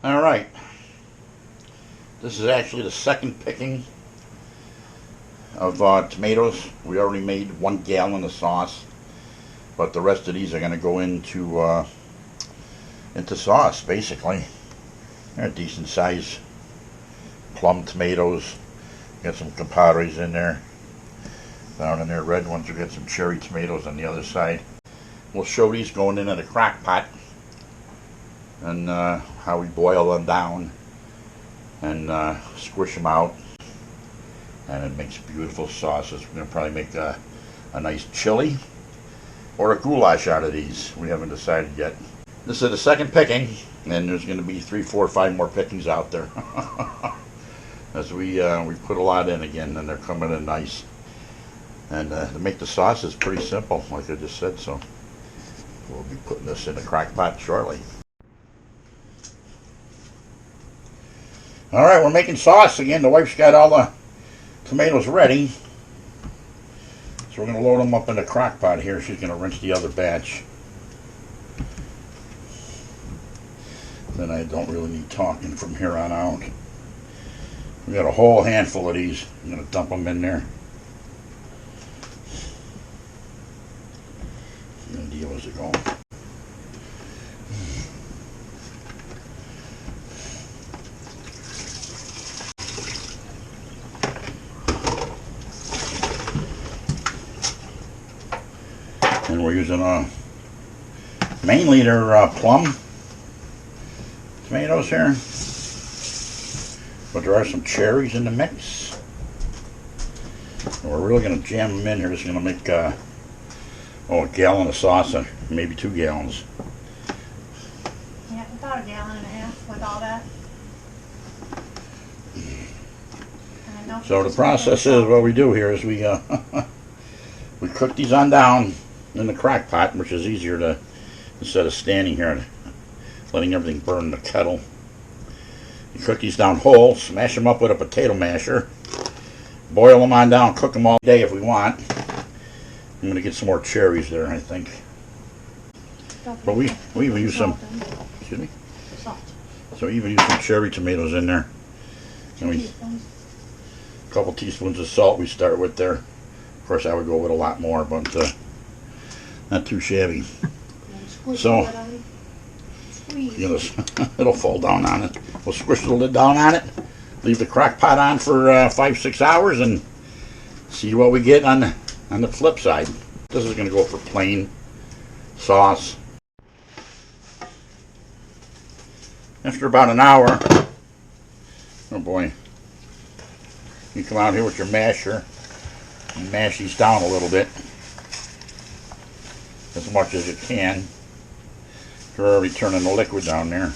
Alright, this is actually the second picking of tomatoes. We already made 1 gallon of sauce, but the rest of these are going to go into sauce, basically. They're decent size plum tomatoes. Got some camparis in there. Down in there, red ones, we got some cherry tomatoes on the other side. We'll show these going into the crock pot and how we boil them down and squish them out, and it makes beautiful sauces. We're going to probably make a nice chili or a goulash out of these. We haven't decided yet. This is the second picking, and there's going to be 3, 4, 5 more pickings out there. As we put a lot in again, and they're coming in nice. And to make the sauce is pretty simple, like I just said, so we'll be putting this in the crock pot shortly. Alright, we're making sauce again. The wife's got all the tomatoes ready. So we're going to load them up in the crock pot here. She's going to rinse the other batch. Then I don't really need talking from here on out. We got a whole handful of these. I'm going to dump them in there. No idea where's it going. And we're using mainly they're plum tomatoes here, but there are some cherries in the mix. And we're really going to jam them in here. This is going to make a gallon of sauce, maybe 2 gallons. Yeah, about 1.5 gallons with all that. So the process is, what we do here is we we cook these on down in the crock pot, which is easier to, instead of standing here and letting everything burn in the kettle. You cook these down whole, smash them up with a potato masher, boil them on down, cook them all day if we want. I'm going to get some more cherries there, I think. But we even use some, excuse me? Salt. So we even use some cherry tomatoes in there. And a couple teaspoons of salt we start with there. Of course, I would go with a lot more, but not too shabby. So, you know, it'll fall down on it. We'll squish the lid down on it, leave the crock pot on for 5-6 hours, and see what we get on the flip side. This is going to go for plain sauce. After about an hour, oh boy, you come out here with your masher and mash these down a little bit, as much as you can. You're already turning the liquid down there.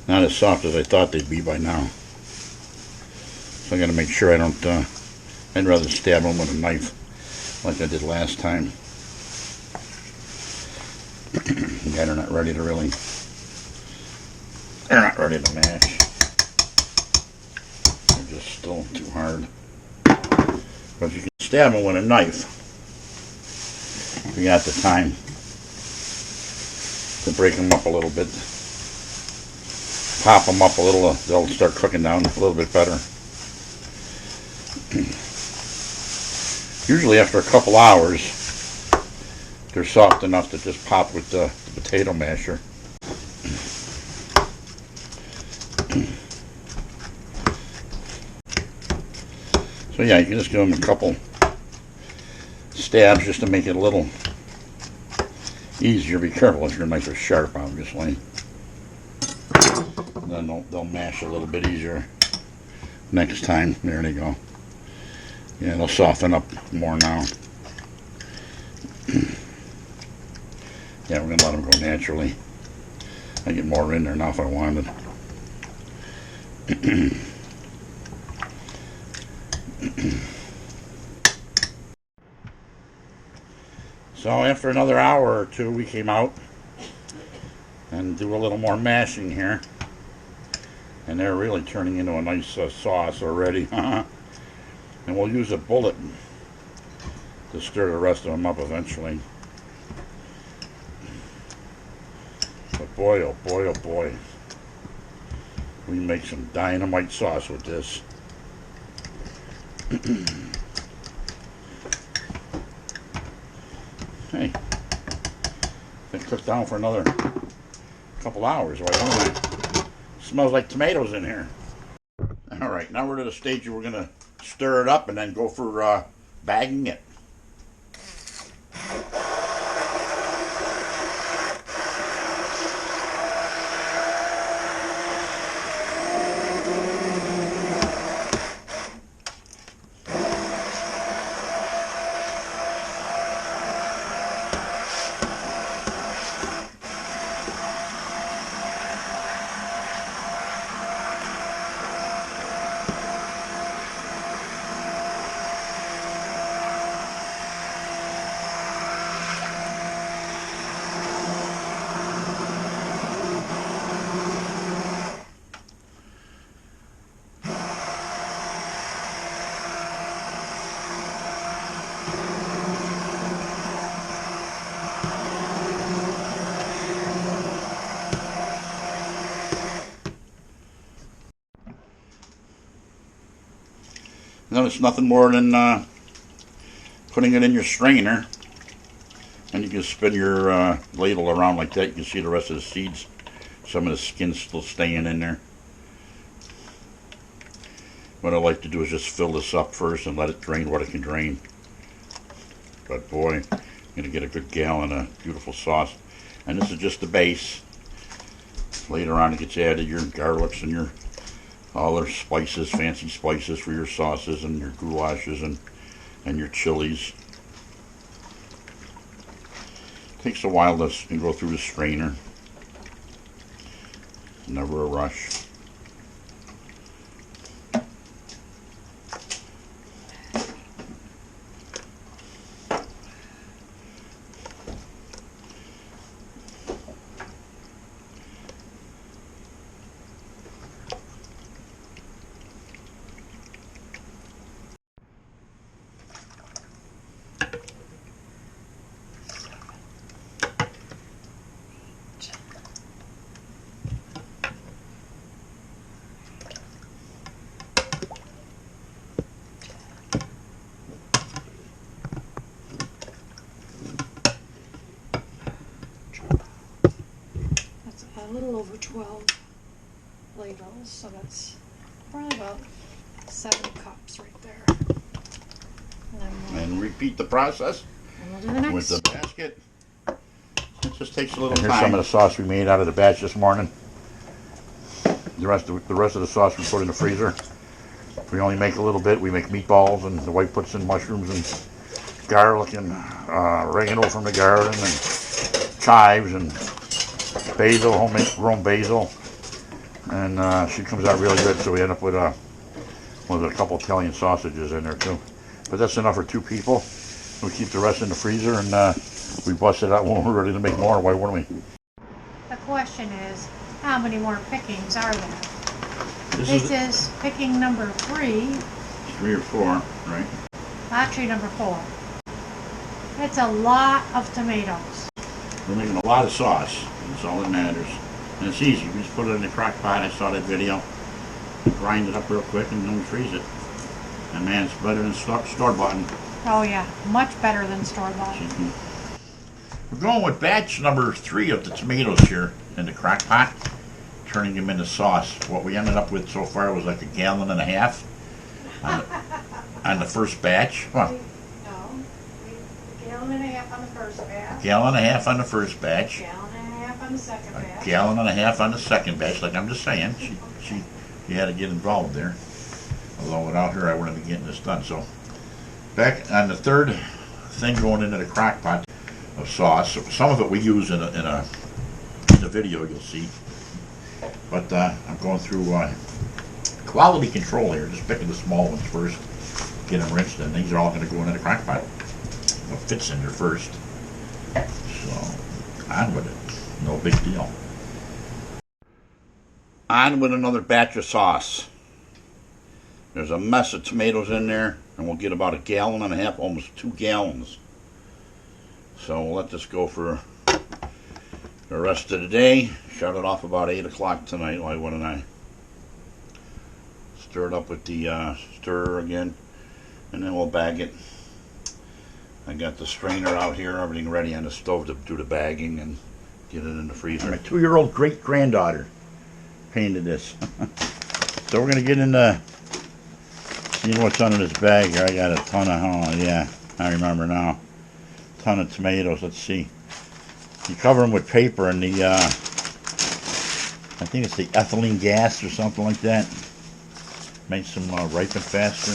Not as soft as I thought they'd be by now. So I got to make sure I don't, I'd rather stab them with a knife like I did last time. Yeah, they're not ready to really, they're not ready to mash. They're just still too hard. But you can stab them with a knife if you got the time to break them up a little bit. Pop them up a little, they'll start cooking down a little bit better. Usually after a couple hours, they're soft enough to just pop with the potato masher. So yeah, you can just give them a couple stabs just to make it a little easier. Be careful if your knife is sharp, obviously. And then they'll mash a little bit easier next time. There they go. Yeah, they'll soften up more now. Yeah, we're going to let them go naturally. I get more in there now if I wanted. So after another hour or two, we came out and do a little more mashing here. And they're really turning into a nice sauce already. And we'll use a bullet to stir the rest of them up eventually. boy, oh boy, oh boy. We make some dynamite sauce with this. Hey, been cooked down for another couple hours. Why don't I? Smells like tomatoes in here. All right, now we're to the stage where we're gonna stir it up and then go for bagging it. Then it's nothing more than putting it in your strainer, and you can spin your ladle around like that. You can see the rest of the seeds. Some of the skin's still staying in there. What I like to do is just fill this up first and let it drain what it can drain. But boy, you're going to get a good gallon of beautiful sauce. And this is just the base. Later on it gets added your garlics and your all their spices, fancy spices for your sauces and your goulashes and your chilies. Takes a while to go through the strainer. Never a rush. A little over 12 ladles, so that's probably about 7 cups right there. And repeat the process we'll do the next. with the basket. It just takes a little time. Here's some of the sauce we made out of the batch this morning. The rest of the sauce we put in the freezer. We only make a little bit. We make meatballs, and the wife puts in mushrooms and garlic and oregano from the garden and chives and basil, homemade grown basil, and she comes out really good. So we end up with a couple Italian sausages in there too. But that's enough for 2 people. We keep the rest in the freezer, and we bust it out when we're ready to make more. Why wouldn't we? The question is, how many more pickings are there? This is picking number 3. 3 or 4, right? Actually, number 4. It's a lot of tomatoes. We're making a lot of sauce. That's all that matters. And it's easy. We just put it in the crock pot. I saw that video. Grind it up real quick and then we freeze it. And man, it's better than store-bought. Oh yeah, much better than store-bought. We're going with batch number 3 of the tomatoes here in the crock pot, turning them into sauce. What we ended up with so far was like 1.5 gallons on the first batch. Well, no, 1.5 gallons on the first batch. 1.5 gallons on the first batch. 1.5 gallons on the second batch. 1.5 gallons on the second batch. Like I'm just saying, she had to get involved there. Although without her, I wouldn't be getting this done. So back on the third thing going into the crock pot of sauce. Some of it we use in the video you'll see. But I'm going through quality control here. Just picking the small ones first, get them rinsed, and these are all going to go into the crock pot. What fits in there first. So on with it. No big deal. On with another batch of sauce. There's a mess of tomatoes in there, and we'll get about 1.5 gallons, almost 2 gallons. So we'll let this go for The rest of the day, shut it off about 8 o'clock tonight. Why wouldn't I? Stir it up with the stirrer again, and then we'll bag it. I got the strainer out here, everything ready on the stove to do the bagging and get it in the freezer. My 2-year-old great-granddaughter painted this. So we're going to get into seeing what's under this bag here. I got a ton of, oh yeah, I remember now. Ton of tomatoes. Let's see. You cover them with paper and the, I think it's the ethylene gas or something like that. Makes them ripen faster.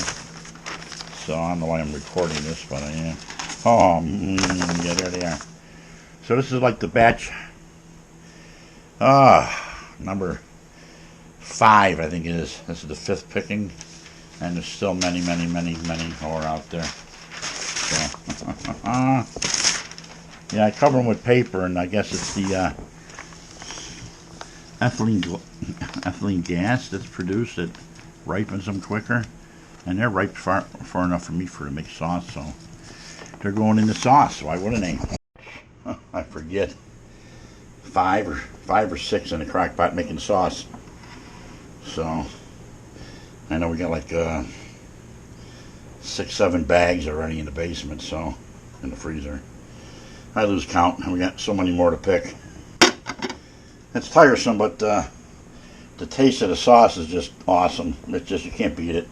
So I don't know why I'm recording this, but I am. Oh, yeah, there they are. So this is like the batch, number 5, I think it is. This is the 5th picking, and there's still many more out there. So, yeah, I cover them with paper, and I guess it's the ethylene gas that's produced that ripens them quicker, and they're ripe far enough for me to make sauce. So they're going in the sauce. Why wouldn't they? I forget, 5 or 6 in the crock pot making sauce. So I know we got like 6-7 bags already in the basement, so in the freezer. I lose count, and we got so many more to pick. It's tiresome, but the taste of the sauce is just awesome. It's just, you can't beat it.